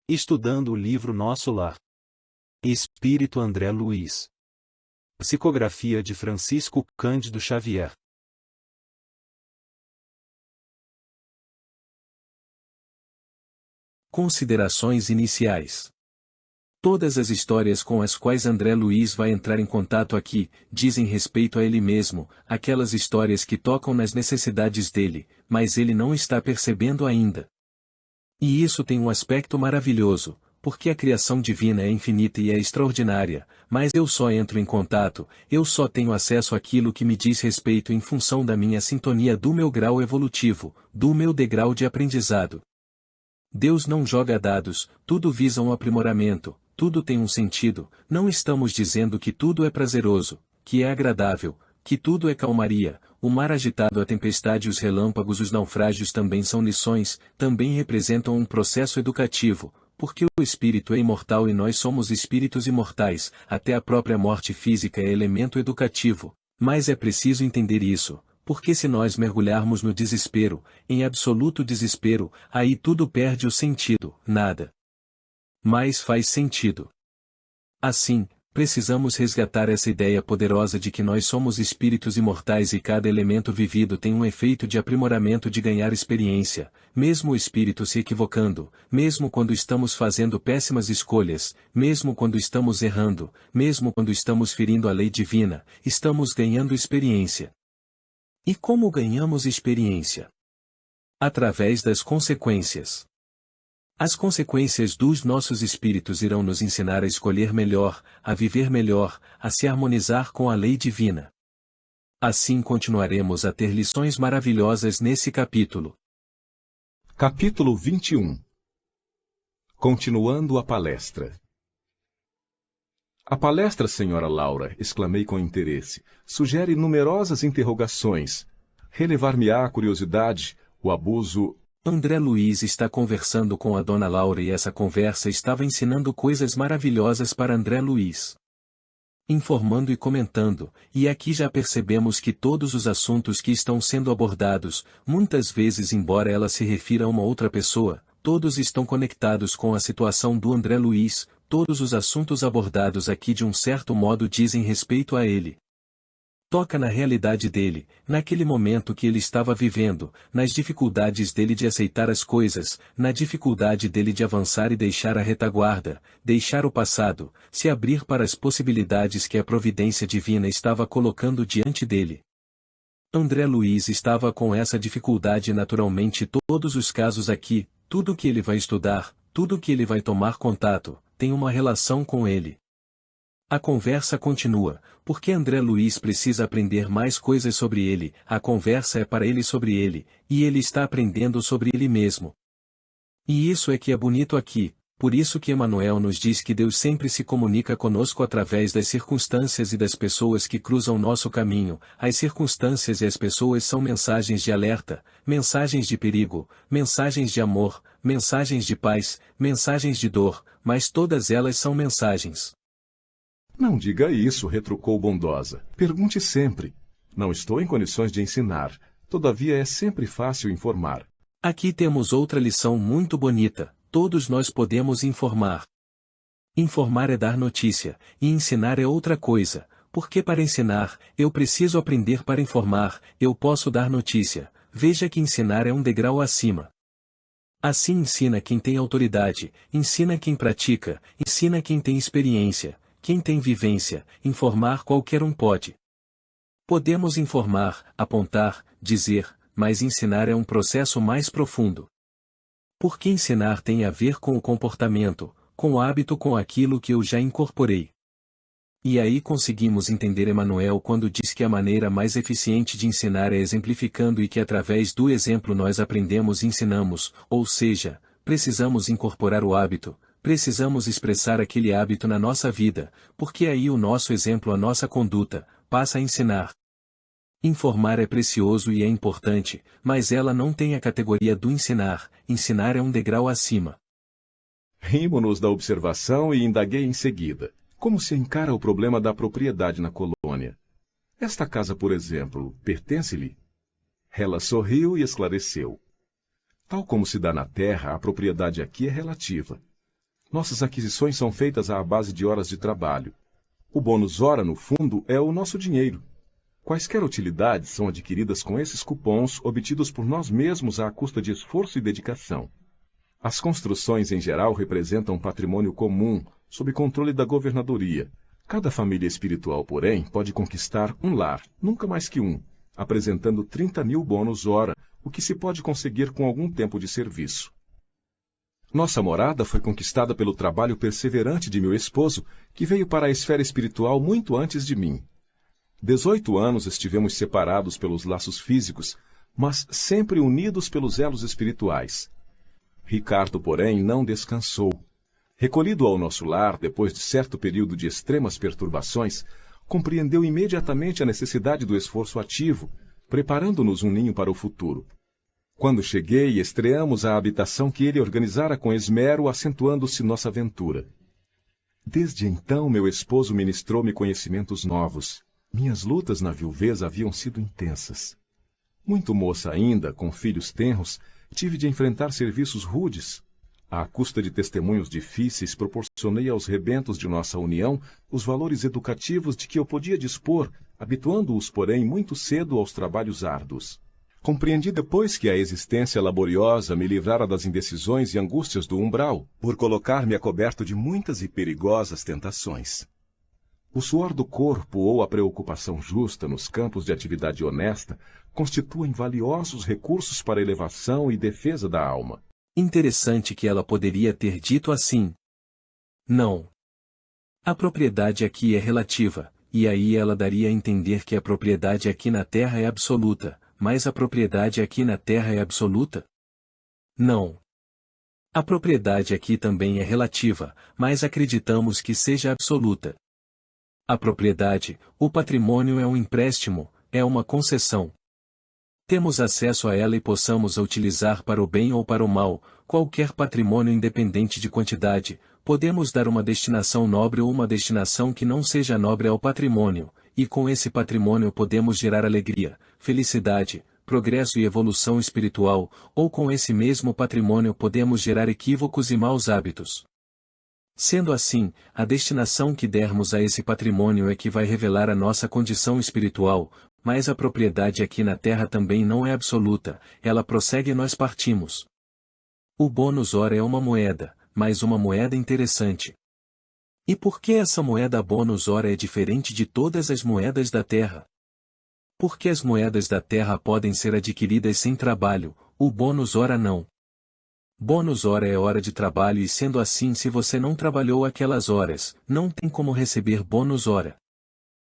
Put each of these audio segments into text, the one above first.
Estudando o livro Nosso Lar. Espírito André Luiz. Psicografia de Francisco Cândido Xavier. Considerações iniciais. Todas as histórias com as quais André Luiz vai entrar em contato aqui, dizem respeito a ele mesmo, aquelas histórias que tocam nas necessidades dele, mas ele não está percebendo ainda. E isso tem um aspecto maravilhoso, porque a criação divina é infinita e é extraordinária, mas eu só entro em contato, eu só tenho acesso àquilo que me diz respeito em função da minha sintonia do meu grau evolutivo, do meu degrau de aprendizado. Deus não joga dados, tudo visa um aprimoramento, tudo tem um sentido, não estamos dizendo que tudo é prazeroso, que é agradável, que tudo é calmaria, o mar agitado, a tempestade, os relâmpagos, os naufrágios também são lições, também representam um processo educativo, porque o espírito é imortal e nós somos espíritos imortais, até a própria morte física é elemento educativo, mas é preciso entender isso. Porque se nós mergulharmos no desespero, em absoluto desespero, aí tudo perde o sentido, nada mais faz sentido. Assim, precisamos resgatar essa ideia poderosa de que nós somos espíritos imortais e cada elemento vivido tem um efeito de aprimoramento, de ganhar experiência, mesmo o espírito se equivocando, mesmo quando estamos fazendo péssimas escolhas, mesmo quando estamos errando, mesmo quando estamos ferindo a lei divina, estamos ganhando experiência. E como ganhamos experiência? Através das consequências. As consequências dos nossos espíritos irão nos ensinar a escolher melhor, a viver melhor, a se harmonizar com a lei divina. Assim continuaremos a ter lições maravilhosas nesse capítulo. Capítulo 21. Continuando a palestra. A palestra, senhora Laura, exclamei com interesse, sugere numerosas interrogações. Relevar-me-á a curiosidade, o abuso... André Luiz está conversando com a dona Laura e essa conversa estava ensinando coisas maravilhosas para André Luiz. Informando e comentando, e aqui já percebemos que todos os assuntos que estão sendo abordados, muitas vezes embora ela se refira a uma outra pessoa, todos estão conectados com a situação do André Luiz, todos os assuntos abordados aqui de um certo modo dizem respeito a ele. Toca na realidade dele, naquele momento que ele estava vivendo, nas dificuldades dele de aceitar as coisas, na dificuldade dele de avançar e deixar a retaguarda, deixar o passado, se abrir para as possibilidades que a providência divina estava colocando diante dele. André Luiz estava com essa dificuldade naturalmente. Todos os casos aqui, tudo que ele vai estudar, tudo que ele vai tomar contato, tem uma relação com ele. A conversa continua, porque André Luiz precisa aprender mais coisas sobre ele, a conversa é para ele sobre ele, e ele está aprendendo sobre ele mesmo. E isso é que é bonito aqui, por isso que Emmanuel nos diz que Deus sempre se comunica conosco através das circunstâncias e das pessoas que cruzam nosso caminho. As circunstâncias e as pessoas são mensagens de alerta, mensagens de perigo, mensagens de amor, mensagens de paz, mensagens de dor, mas todas elas são mensagens. Não diga isso, retrucou bondosa. Pergunte sempre. Não estou em condições de ensinar, todavia é sempre fácil informar. Aqui temos outra lição muito bonita, todos nós podemos informar. Informar é dar notícia, e ensinar é outra coisa, porque para ensinar, eu preciso aprender para informar, eu posso dar notícia, veja que ensinar é um degrau acima. Assim ensina quem tem autoridade, ensina quem pratica, ensina quem tem experiência. Quem tem vivência, informar qualquer um pode. Podemos informar, apontar, dizer, mas ensinar é um processo mais profundo. Porque ensinar tem a ver com o comportamento, com o hábito, com aquilo que eu já incorporei. E aí conseguimos entender Emmanuel quando diz que a maneira mais eficiente de ensinar é exemplificando e que através do exemplo nós aprendemos e ensinamos, ou seja, precisamos incorporar o hábito. Precisamos expressar aquele hábito na nossa vida, porque aí o nosso exemplo, a nossa conduta, passa a ensinar. Informar é precioso e é importante, mas ela não tem a categoria do ensinar, ensinar é um degrau acima. Rimo-nos da observação e indaguei em seguida. Como se encara o problema da propriedade na colônia? Esta casa, por exemplo, pertence-lhe? Ela sorriu e esclareceu. Tal como se dá na terra, a propriedade aqui é relativa. Nossas aquisições são feitas à base de horas de trabalho. O bônus hora, no fundo, é o nosso dinheiro. Quaisquer utilidades são adquiridas com esses cupons obtidos por nós mesmos à custa de esforço e dedicação. As construções, em geral, representam patrimônio comum, sob controle da governadoria. Cada família espiritual, porém, pode conquistar um lar, nunca mais que um, apresentando 30.000 bônus hora, o que se pode conseguir com algum tempo de serviço. Nossa morada foi conquistada pelo trabalho perseverante de meu esposo, que veio para a esfera espiritual muito antes de mim. 18 anos estivemos separados pelos laços físicos, mas sempre unidos pelos elos espirituais. Ricardo, porém, não descansou. Recolhido ao nosso lar, depois de certo período de extremas perturbações, compreendeu imediatamente a necessidade do esforço ativo, preparando-nos um ninho para o futuro. Quando cheguei, estreamos a habitação que ele organizara com esmero, acentuando-se nossa aventura. Desde então, meu esposo ministrou-me conhecimentos novos. Minhas lutas na viuvez haviam sido intensas. Muito moça ainda, com filhos tenros, tive de enfrentar serviços rudes. À custa de testemunhos difíceis, proporcionei aos rebentos de nossa união os valores educativos de que eu podia dispor, habituando-os, porém, muito cedo aos trabalhos árduos. Compreendi depois que a existência laboriosa me livrara das indecisões e angústias do umbral, por colocar-me a coberto de muitas e perigosas tentações. O suor do corpo ou a preocupação justa nos campos de atividade honesta constituem valiosos recursos para a elevação e defesa da alma. Interessante que ela poderia ter dito assim. Não. A propriedade aqui é relativa, e aí ela daria a entender que a propriedade aqui na Terra é absoluta. Mas a propriedade aqui na Terra é absoluta? Não. A propriedade aqui também é relativa, mas acreditamos que seja absoluta. A propriedade, o patrimônio é um empréstimo, é uma concessão. Temos acesso a ela e possamos a utilizar para o bem ou para o mal, qualquer patrimônio independente de quantidade, podemos dar uma destinação nobre ou uma destinação que não seja nobre ao patrimônio, e com esse patrimônio podemos gerar alegria, felicidade, progresso e evolução espiritual, ou com esse mesmo patrimônio podemos gerar equívocos e maus hábitos. Sendo assim, a destinação que dermos a esse patrimônio é que vai revelar a nossa condição espiritual, mas a propriedade aqui na Terra também não é absoluta, ela prossegue e nós partimos. O bônus hora é uma moeda, mas uma moeda interessante. E por que essa moeda bônus hora é diferente de todas as moedas da Terra? Porque as moedas da Terra podem ser adquiridas sem trabalho, o bônus hora não. Bônus hora é hora de trabalho e sendo assim se você não trabalhou aquelas horas, não tem como receber bônus hora.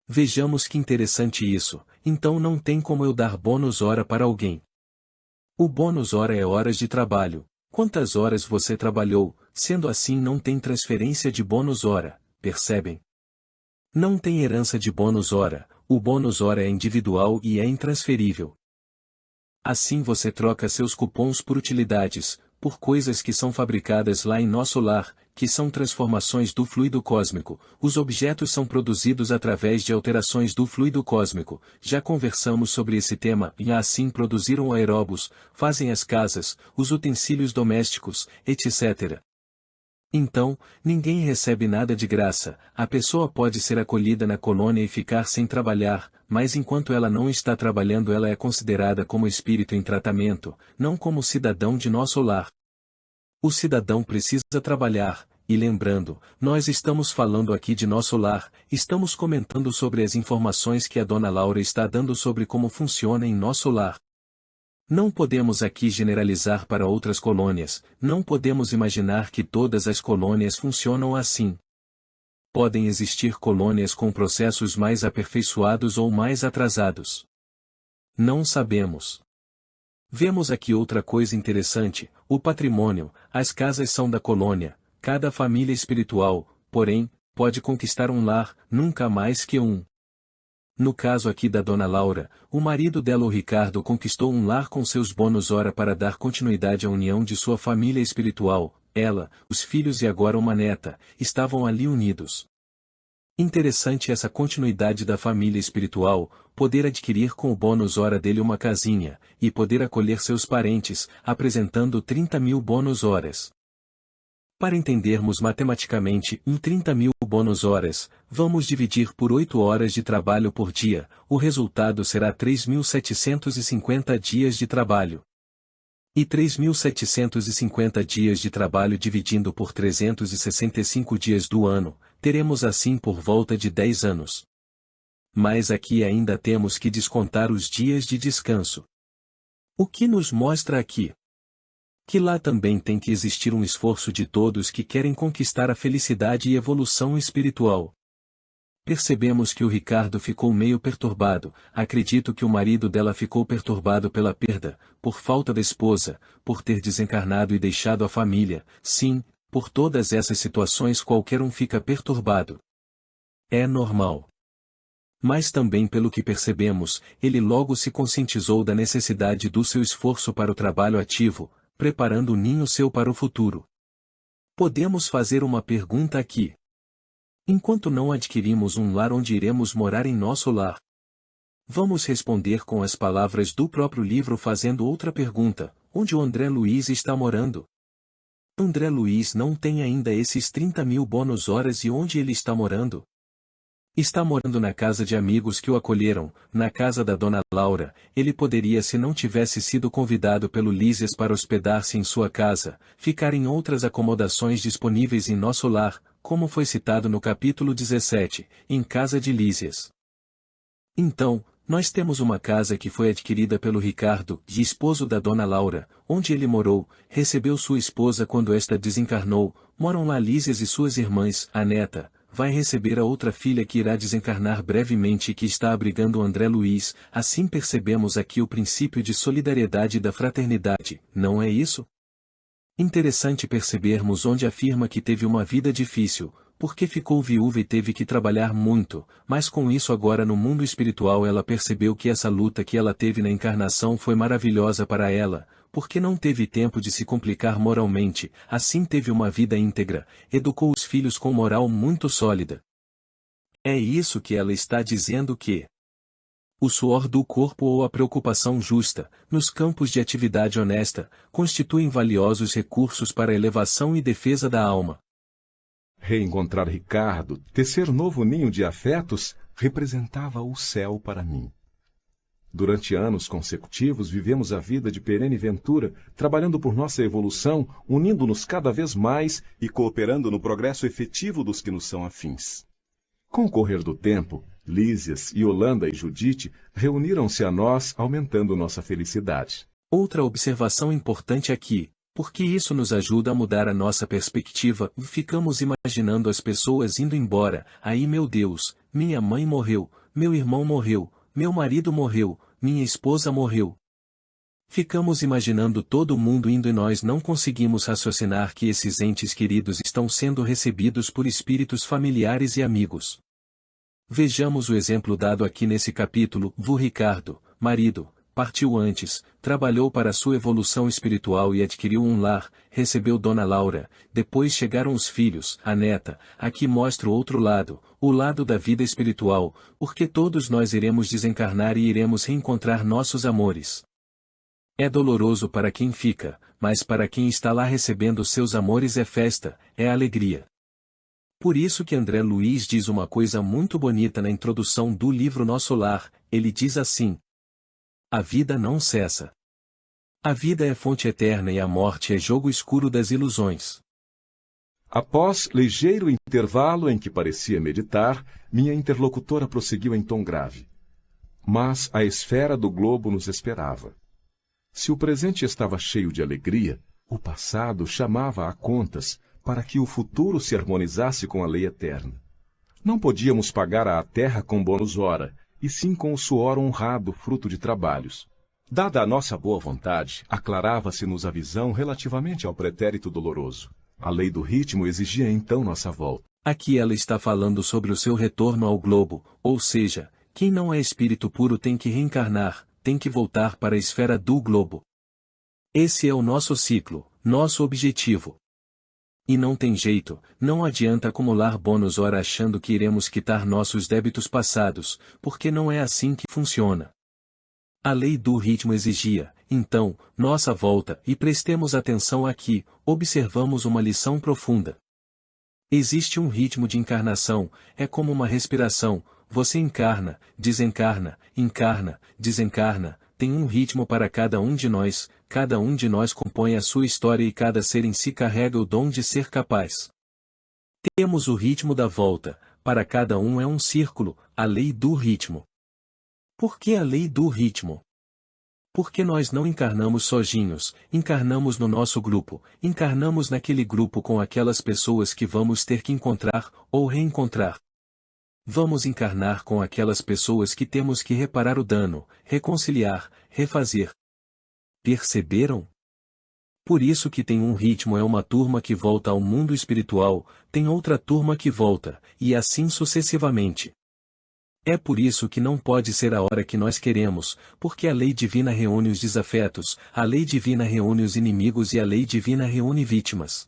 Vejamos que interessante isso, então não tem como eu dar bônus hora para alguém. O bônus hora é horas de trabalho. Quantas horas você trabalhou, sendo assim não tem transferência de bônus hora, percebem? Não tem herança de bônus hora, o bônus hora é individual e é intransferível. Assim você troca seus cupons por utilidades, por coisas que são fabricadas lá em nosso lar, que são transformações do fluido cósmico, os objetos são produzidos através de alterações do fluido cósmico, já conversamos sobre esse tema, e assim produziram aeróbos, fazem as casas, os utensílios domésticos, etc. Então, ninguém recebe nada de graça, a pessoa pode ser acolhida na colônia e ficar sem trabalhar, mas enquanto ela não está trabalhando ela é considerada como espírito em tratamento, não como cidadão de nosso lar. O cidadão precisa trabalhar, e lembrando, nós estamos falando aqui de nosso lar, estamos comentando sobre as informações que a Dona Laura está dando sobre como funciona em nosso lar. Não podemos aqui generalizar para outras colônias, não podemos imaginar que todas as colônias funcionam assim. Podem existir colônias com processos mais aperfeiçoados ou mais atrasados. Não sabemos. Vemos aqui outra coisa interessante, o patrimônio, as casas são da colônia, cada família espiritual, porém, pode conquistar um lar, nunca mais que um. No caso aqui da Dona Laura, o marido dela o Ricardo conquistou um lar com seus bônus hora para dar continuidade à união de sua família espiritual, ela, os filhos e agora uma neta, estavam ali unidos. Interessante essa continuidade da família espiritual, poder adquirir com o bônus hora dele uma casinha, e poder acolher seus parentes, apresentando 30.000 bônus horas. Para entendermos matematicamente, em 30.000 bônus horas, vamos dividir por 8 horas de trabalho por dia, o resultado será 3.750 dias de trabalho. E 3.750 dias de trabalho dividindo por 365 dias do ano, teremos assim por volta de 10 anos. Mas aqui ainda temos que descontar os dias de descanso. O que nos mostra aqui? Que lá também tem que existir um esforço de todos que querem conquistar a felicidade e evolução espiritual. Percebemos que o Ricardo ficou meio perturbado, acredito que o marido dela ficou perturbado pela perda, por falta da esposa, por ter desencarnado e deixado a família, sim, por todas essas situações qualquer um fica perturbado. É normal. Mas também pelo que percebemos, ele logo se conscientizou da necessidade do seu esforço para o trabalho ativo, preparando o ninho seu para o futuro. Podemos fazer uma pergunta aqui. Enquanto não adquirimos um lar onde iremos morar em nosso lar? Vamos responder com as palavras do próprio livro fazendo outra pergunta, onde o André Luiz está morando? André Luiz não tem ainda esses 30.000 bônus horas e onde ele está morando? Está morando na casa de amigos que o acolheram, na casa da dona Laura. Ele poderia, se não tivesse sido convidado pelo Lísias para hospedar-se em sua casa, ficar em outras acomodações disponíveis em nosso lar, como foi citado no capítulo 17, em casa de Lísias. Então, nós temos uma casa que foi adquirida pelo Ricardo, esposo da dona Laura, onde ele morou, recebeu sua esposa quando esta desencarnou, moram lá Lísias e suas irmãs, a neta, vai receber a outra filha que irá desencarnar brevemente e que está abrigando o André Luiz. Assim percebemos aqui o princípio de solidariedade e da fraternidade, não é isso? Interessante percebermos onde afirma que teve uma vida difícil, porque ficou viúva e teve que trabalhar muito, mas com isso agora no mundo espiritual ela percebeu que essa luta que ela teve na encarnação foi maravilhosa para ela, porque não teve tempo de se complicar moralmente, assim teve uma vida íntegra, educou os filhos com moral muito sólida. É isso que ela está dizendo que o suor do corpo ou a preocupação justa, nos campos de atividade honesta, constituem valiosos recursos para a elevação e defesa da alma. Reencontrar Ricardo, tecer novo ninho de afetos, representava o céu para mim. Durante anos consecutivos vivemos a vida de perene ventura, trabalhando por nossa evolução, unindo-nos cada vez mais e cooperando no progresso efetivo dos que nos são afins. Com o correr do tempo, Lísias, Yolanda e Judite reuniram-se a nós, aumentando nossa felicidade. Outra observação importante aqui, porque isso nos ajuda a mudar a nossa perspectiva, ficamos imaginando as pessoas indo embora, aí meu Deus, minha mãe morreu, meu irmão morreu, meu marido morreu, minha esposa morreu. Ficamos imaginando todo mundo indo e nós não conseguimos raciocinar que esses entes queridos estão sendo recebidos por espíritos familiares e amigos. Vejamos o exemplo dado aqui nesse capítulo. O Ricardo, marido, partiu antes, trabalhou para sua evolução espiritual e adquiriu um lar, recebeu Dona Laura, depois chegaram os filhos, a neta. Aqui mostra o outro lado, o lado da vida espiritual, porque todos nós iremos desencarnar e iremos reencontrar nossos amores. É doloroso para quem fica, mas para quem está lá recebendo seus amores é festa, é alegria. Por isso que André Luiz diz uma coisa muito bonita na introdução do livro Nosso Lar. Ele diz assim: a vida não cessa. A vida é fonte eterna e a morte é jogo escuro das ilusões. Após ligeiro intervalo em que parecia meditar, minha interlocutora prosseguiu em tom grave. Mas a esfera do globo nos esperava. Se o presente estava cheio de alegria, o passado chamava a contas para que o futuro se harmonizasse com a lei eterna. Não podíamos pagar à terra com bônus hora, e sim com o suor honrado fruto de trabalhos. Dada a nossa boa vontade, aclarava-se-nos a visão relativamente ao pretérito doloroso. A lei do ritmo exigia então nossa volta. Aqui ela está falando sobre o seu retorno ao globo, ou seja, quem não é espírito puro tem que reencarnar, tem que voltar para a esfera do globo. Esse é o nosso ciclo, nosso objetivo. E não tem jeito, não adianta acumular bônus hora achando que iremos quitar nossos débitos passados, porque não é assim que funciona. A lei do ritmo exigia, então, nossa volta, e prestemos atenção aqui, observamos uma lição profunda. Existe um ritmo de encarnação, é como uma respiração, você encarna, desencarna, desencarna, tem um ritmo para cada um de nós compõe a sua história e cada ser em si carrega o dom de ser capaz. Temos o ritmo da volta, para cada um é um círculo, a lei do ritmo. Por que a lei do ritmo? Porque nós não encarnamos sozinhos, encarnamos no nosso grupo, encarnamos naquele grupo com aquelas pessoas que vamos ter que encontrar, ou reencontrar. Vamos encarnar com aquelas pessoas que temos que reparar o dano, reconciliar, refazer. Perceberam? Por isso que tem um ritmo é uma turma que volta ao mundo espiritual, tem outra turma que volta, e assim sucessivamente. É por isso que não pode ser a hora que nós queremos, porque a lei divina reúne os desafetos, a lei divina reúne os inimigos e a lei divina reúne vítimas.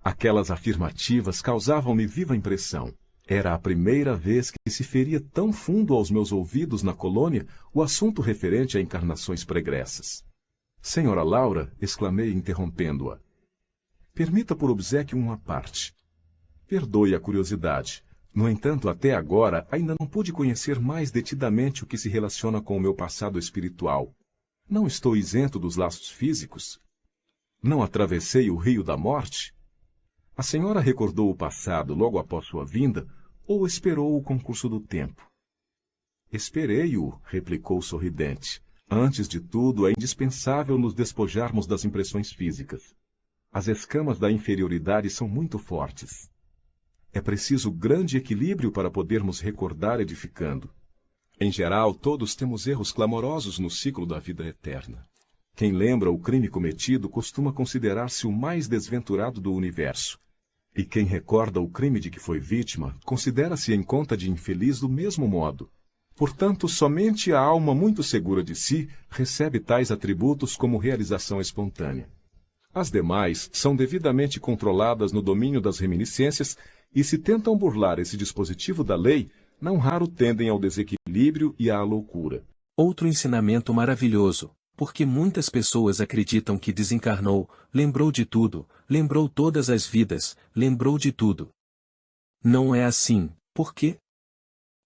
Aquelas afirmativas causavam-me viva impressão. Era a primeira vez que se feria tão fundo aos meus ouvidos na colônia o assunto referente a encarnações pregressas. Senhora Laura, exclamei interrompendo-a. Permita por obséquio uma parte. Perdoe a curiosidade. No entanto, até agora, ainda não pude conhecer mais detidamente o que se relaciona com o meu passado espiritual. Não estou isento dos laços físicos? Não atravessei o rio da morte? A senhora recordou o passado logo após sua vinda, ou esperou o concurso do tempo? Esperei-o, replicou sorridente. Antes de tudo, é indispensável nos despojarmos das impressões físicas. As escamas da inferioridade são muito fortes. É preciso grande equilíbrio para podermos recordar edificando. Em geral, todos temos erros clamorosos no ciclo da vida eterna. Quem lembra o crime cometido costuma considerar-se o mais desventurado do universo. E quem recorda o crime de que foi vítima, considera-se em conta de infeliz do mesmo modo. Portanto, somente a alma muito segura de si recebe tais atributos como realização espontânea. As demais são devidamente controladas no domínio das reminiscências e se tentam burlar esse dispositivo da lei, não raro tendem ao desequilíbrio e à loucura. Outro ensinamento maravilhoso, porque muitas pessoas acreditam que desencarnou, lembrou de tudo, lembrou todas as vidas, lembrou de tudo. Não é assim, por quê?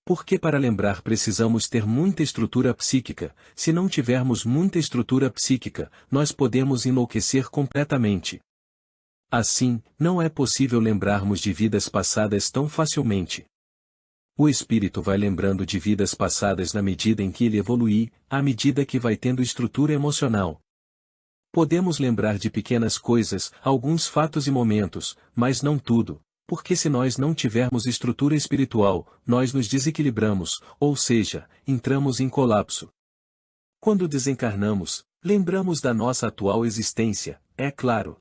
Porque para lembrar precisamos ter muita estrutura psíquica, se não tivermos muita estrutura psíquica, nós podemos enlouquecer completamente. Assim, não é possível lembrarmos de vidas passadas tão facilmente. O espírito vai lembrando de vidas passadas na medida em que ele evolui, à medida que vai tendo estrutura emocional. Podemos lembrar de pequenas coisas, alguns fatos e momentos, mas não tudo, porque se nós não tivermos estrutura espiritual, nós nos desequilibramos, ou seja, entramos em colapso. Quando desencarnamos, lembramos da nossa atual existência, é claro.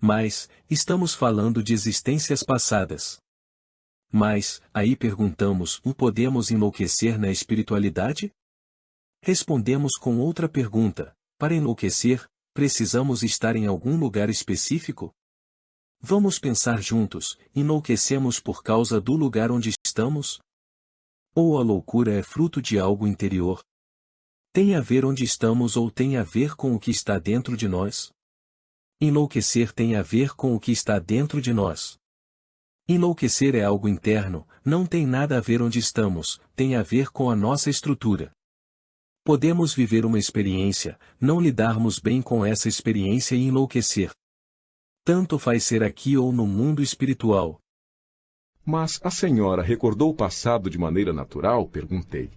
Mas, estamos falando de existências passadas. Mas, aí perguntamos, podemos enlouquecer na espiritualidade? Respondemos com outra pergunta, para enlouquecer, precisamos estar em algum lugar específico? Vamos pensar juntos, enlouquecemos por causa do lugar onde estamos? Ou a loucura é fruto de algo interior? Tem a ver onde estamos ou tem a ver com o que está dentro de nós? Enlouquecer tem a ver com o que está dentro de nós. Enlouquecer é algo interno, não tem nada a ver onde estamos, tem a ver com a nossa estrutura. Podemos viver uma experiência, não lidarmos bem com essa experiência e enlouquecer. Tanto faz ser aqui ou no mundo espiritual. Mas a senhora recordou o passado de maneira natural? Perguntei.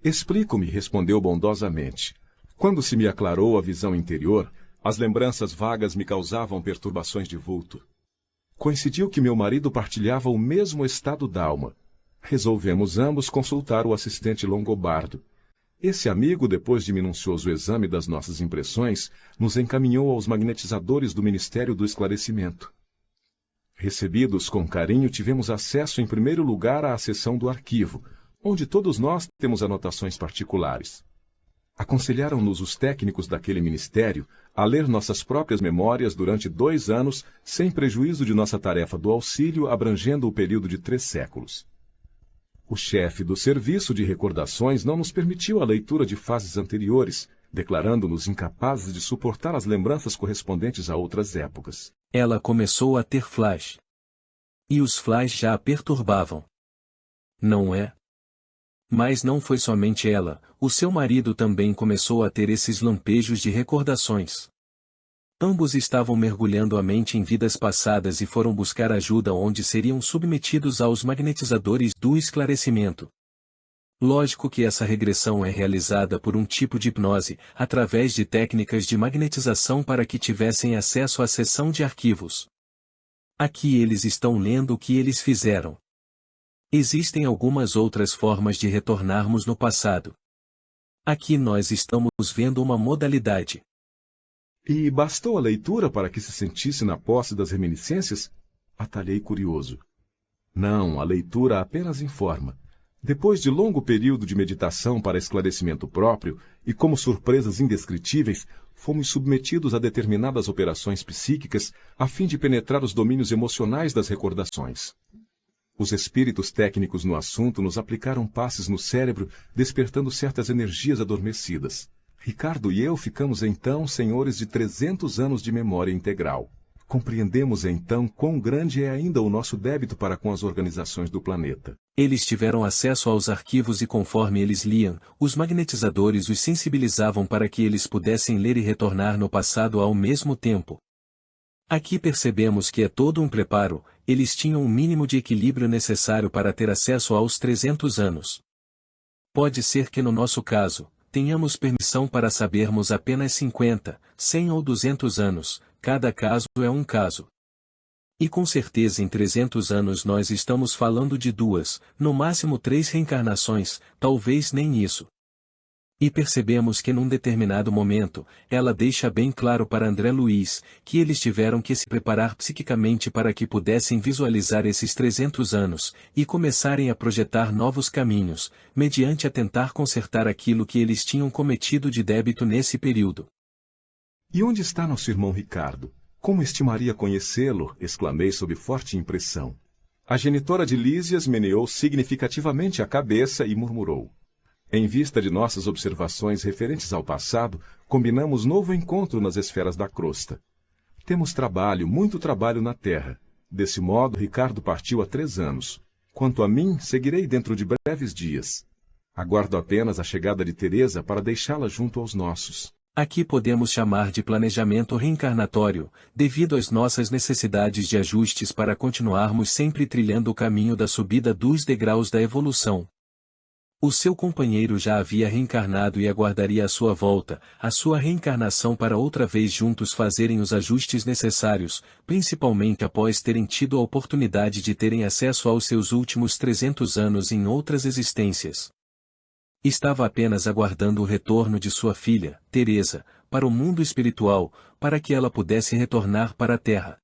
Explico-me, respondeu bondosamente. Quando se me aclarou a visão interior, as lembranças vagas me causavam perturbações de vulto. Coincidiu que meu marido partilhava o mesmo estado d'alma. Resolvemos ambos consultar o assistente longobardo. Esse amigo, depois de minucioso exame das nossas impressões, nos encaminhou aos magnetizadores do Ministério do Esclarecimento. Recebidos com carinho, tivemos acesso em primeiro lugar à seção do arquivo, onde todos nós temos anotações particulares. Aconselharam-nos os técnicos daquele ministério a ler nossas próprias memórias durante 2 anos, sem prejuízo de nossa tarefa do auxílio abrangendo o período de 3 séculos. O chefe do serviço de recordações não nos permitiu a leitura de fases anteriores, declarando-nos incapazes de suportar as lembranças correspondentes a outras épocas. Ela começou a ter flash. E os flash já a perturbavam. Não é? Mas não foi somente ela, o seu marido também começou a ter esses lampejos de recordações. Ambos estavam mergulhando a mente em vidas passadas e foram buscar ajuda onde seriam submetidos aos magnetizadores do esclarecimento. Lógico que essa regressão é realizada por um tipo de hipnose, através de técnicas de magnetização para que tivessem acesso à seção de arquivos. Aqui eles estão lendo o que eles fizeram. Existem algumas outras formas de retornarmos no passado. Aqui nós estamos vendo uma modalidade. E bastou a leitura para que se sentisse na posse das reminiscências? Atalhei curioso. Não, a leitura apenas informa. Depois de longo período de meditação para esclarecimento próprio, e como surpresas indescritíveis, fomos submetidos a determinadas operações psíquicas a fim de penetrar os domínios emocionais das recordações. Os espíritos técnicos no assunto nos aplicaram passes no cérebro, despertando certas energias adormecidas. Ricardo e eu ficamos então senhores de 300 anos de memória integral. Compreendemos então quão grande é ainda o nosso débito para com as organizações do planeta. Eles tiveram acesso aos arquivos e conforme eles liam, os magnetizadores os sensibilizavam para que eles pudessem ler e retornar no passado ao mesmo tempo. Aqui percebemos que é todo um preparo, eles tinham o mínimo de equilíbrio necessário para ter acesso aos 300 anos. Pode ser que no nosso caso, tenhamos permissão para sabermos apenas 50, 100 ou 200 anos, cada caso é um caso. E com certeza em 300 anos nós estamos falando de 2, no máximo 3 reencarnações, talvez nem isso. E percebemos que num determinado momento, ela deixa bem claro para André Luiz, que eles tiveram que se preparar psiquicamente para que pudessem visualizar esses 300 anos, e começarem a projetar novos caminhos, mediante a tentar consertar aquilo que eles tinham cometido de débito nesse período. E onde está nosso irmão Ricardo? Como estimaria conhecê-lo? Exclamei sob forte impressão. A genitora de Lísias meneou significativamente a cabeça e murmurou. Em vista de nossas observações referentes ao passado, combinamos novo encontro nas esferas da crosta. Temos trabalho, muito trabalho na Terra. Desse modo, Ricardo partiu há 3 anos. Quanto a mim, seguirei dentro de breves dias. Aguardo apenas a chegada de Teresa para deixá-la junto aos nossos. Aqui podemos chamar de planejamento reencarnatório, devido às nossas necessidades de ajustes para continuarmos sempre trilhando o caminho da subida dos degraus da evolução. O seu companheiro já havia reencarnado e aguardaria a sua volta, a sua reencarnação para outra vez juntos fazerem os ajustes necessários, principalmente após terem tido a oportunidade de terem acesso aos seus últimos 300 anos em outras existências. Estava apenas aguardando o retorno de sua filha, Teresa, para o mundo espiritual, para que ela pudesse retornar para a Terra.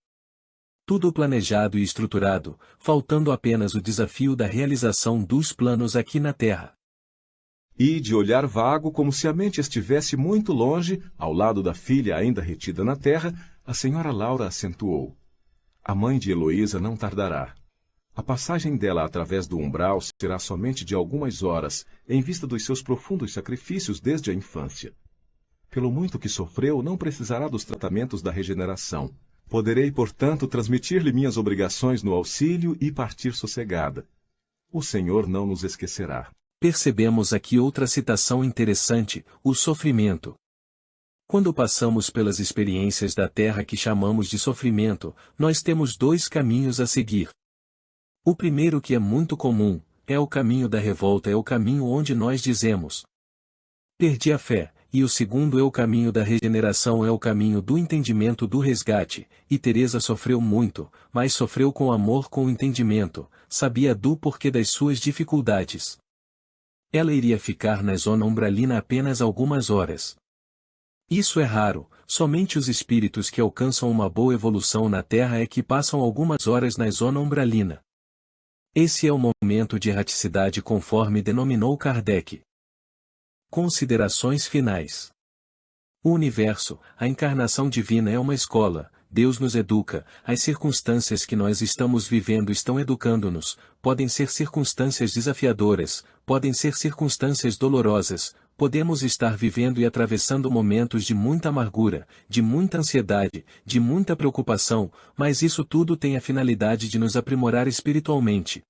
Tudo planejado e estruturado, faltando apenas o desafio da realização dos planos aqui na Terra. E, de olhar vago, como se a mente estivesse muito longe, ao lado da filha ainda retida na terra, a senhora Laura acentuou. A mãe de Heloísa não tardará. A passagem dela através do umbral será somente de algumas horas, em vista dos seus profundos sacrifícios desde a infância. Pelo muito que sofreu, não precisará dos tratamentos da regeneração. Poderei, portanto, transmitir-lhe minhas obrigações no auxílio e partir sossegada. O Senhor não nos esquecerá. Percebemos aqui outra citação interessante, o sofrimento. Quando passamos pelas experiências da Terra que chamamos de sofrimento, nós temos 2 caminhos a seguir. O primeiro, que é muito comum, é o caminho da revolta, é o caminho onde nós dizemos: perdi a fé. E o segundo é o caminho da regeneração, é o caminho do entendimento, do resgate, e Teresa sofreu muito, mas sofreu com amor, com entendimento, sabia do porquê das suas dificuldades. Ela iria ficar na zona umbralina apenas algumas horas. Isso é raro, somente os espíritos que alcançam uma boa evolução na Terra é que passam algumas horas na zona umbralina. Esse é o momento de erraticidade conforme denominou Kardec. Considerações finais. O universo, a encarnação divina é uma escola, Deus nos educa, as circunstâncias que nós estamos vivendo estão educando-nos, podem ser circunstâncias desafiadoras, podem ser circunstâncias dolorosas, podemos estar vivendo e atravessando momentos de muita amargura, de muita ansiedade, de muita preocupação, mas isso tudo tem a finalidade de nos aprimorar espiritualmente.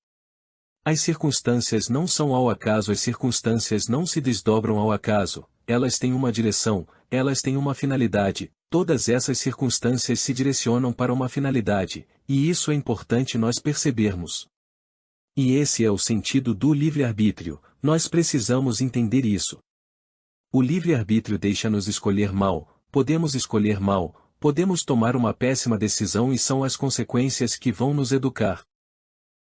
As circunstâncias não são ao acaso, as circunstâncias não se desdobram ao acaso, elas têm uma direção, elas têm uma finalidade, todas essas circunstâncias se direcionam para uma finalidade, e isso é importante nós percebermos. E esse é o sentido do livre-arbítrio, nós precisamos entender isso. O livre-arbítrio deixa-nos escolher mal, podemos tomar uma péssima decisão e são as consequências que vão nos educar.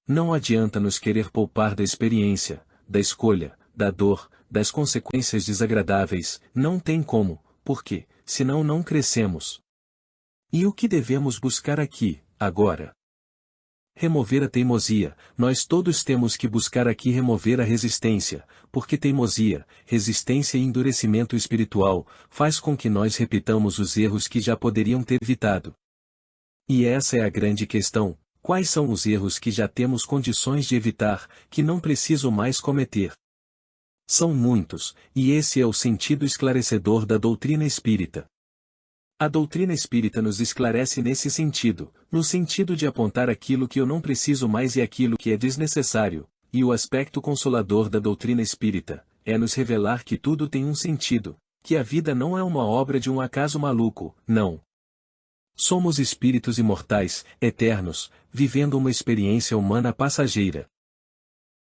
Não adianta nos querer poupar da experiência, da escolha, da dor, das consequências desagradáveis, não tem como, porque, senão não crescemos. E o que devemos buscar aqui, agora? Remover a teimosia, nós todos temos que buscar aqui remover a resistência, porque teimosia, resistência e endurecimento espiritual, faz com que nós repitamos os erros que já poderiam ter evitado. E essa é a grande questão, quais são os erros que já temos condições de evitar, que não preciso mais cometer? São muitos, e esse é o sentido esclarecedor da doutrina espírita. A doutrina espírita nos esclarece nesse sentido, no sentido de apontar aquilo que eu não preciso mais e aquilo que é desnecessário, e o aspecto consolador da doutrina espírita, é nos revelar que tudo tem um sentido, que a vida não é uma obra de um acaso maluco, não. Somos espíritos imortais, eternos, vivendo uma experiência humana passageira.